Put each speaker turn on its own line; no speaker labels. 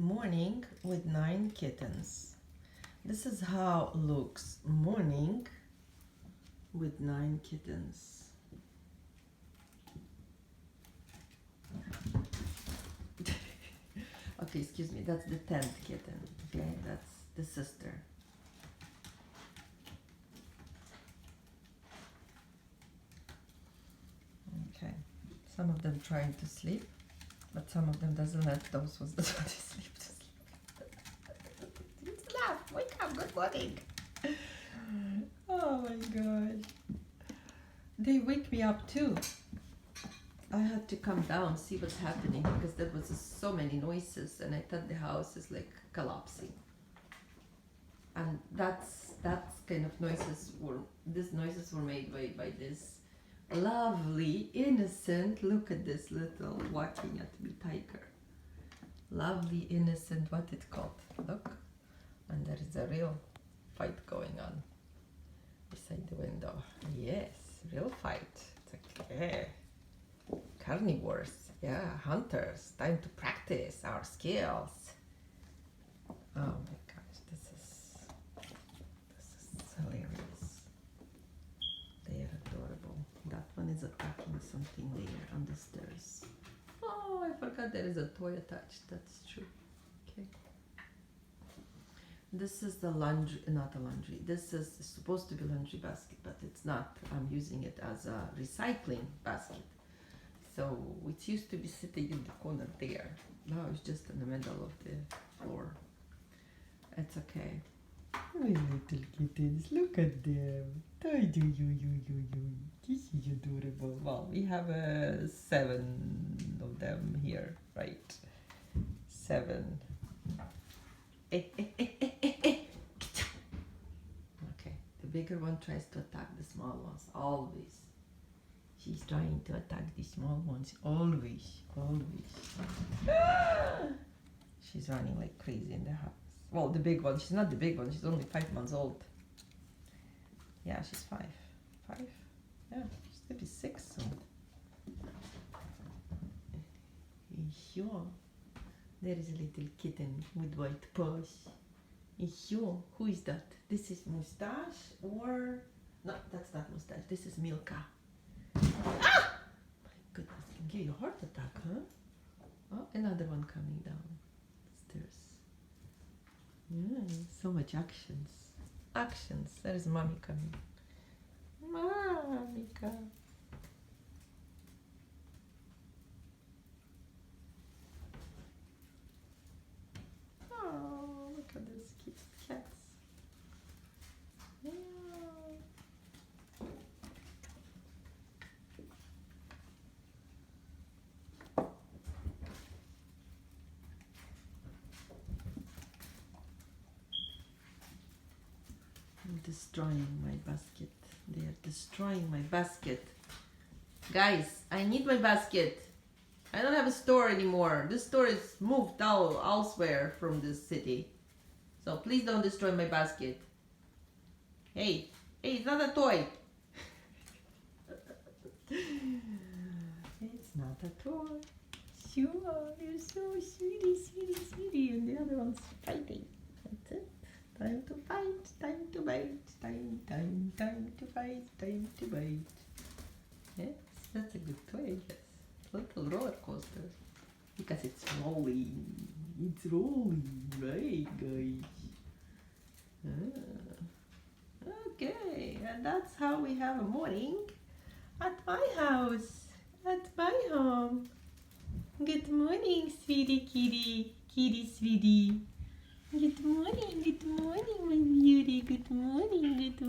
morning with 9 kittens. This is how looks morning with 9 kittens. Okay, excuse me, that's the 10th kitten. Okay, that's the sister. Okay, some of them trying to sleep, but some of them doesn't let those ones that want to sleep to sleep. It's laugh, wake up, good morning. Oh my gosh. They wake me up too. I had to come down, see what's happening, because there was just so many noises and I thought the house is like collapsing. And that's kind of these noises were made by this lovely, innocent, look at this little walking at me tiger. Lovely, innocent, what it called? Look. And there is a real fight going on beside the window. Yes, real fight. It's okay. Carnivores, yeah, hunters. Time to practice our skills. Oh my gosh, this is hilarious. They are adorable. That one is attacking something there on the stairs. Oh, I forgot there is a toy attached. That's true. Okay. This is the laundry, not a laundry. This is supposed to be laundry basket, but it's not. I'm using it as a recycling basket. So it used to be sitting in the corner there. Now it's just in the middle of the floor. It's okay. My little kittens, look at them. This is adorable. Well, we have 7 of them here, right? 7. Okay, the bigger one tries to attack the small ones, always. She's trying to attack the small ones, always. She's running like crazy in the house. Well, the big one, she's not the big one, she's only 5 months old. Yeah, she's 5. 5? Yeah, she's gonna be 6 soon. Sure. There is a little kitten with white paws. Sure. Who is that? This is Mustache or... No, that's not Mustache. This is Milka. Ah! My goodness, it can give you a heart attack, huh? Oh, another one coming down the stairs. Yeah, so much actions. Actions. There is mommy coming. Mamika. Oh, look at these cute cats. Yeah. I'm destroying my basket. They are destroying my basket. Guys, I need my basket. I don't have a store anymore. This store is moved out elsewhere from this city. So please don't destroy my basket. Hey, it's not a toy. It's not a toy. Sure, you're so sweetie. And the other one's fighting. That's it. Time to fight, time to bite. Time to fight, time to bite. Yes, that's a good toy, yes. Little roller coaster. Because it's rolling. It's rolling, right, guys? Okay, and that's how we have a morning at my house, at my home. Good morning, sweetie kitty sweetie. Good morning, my beauty. Good morning.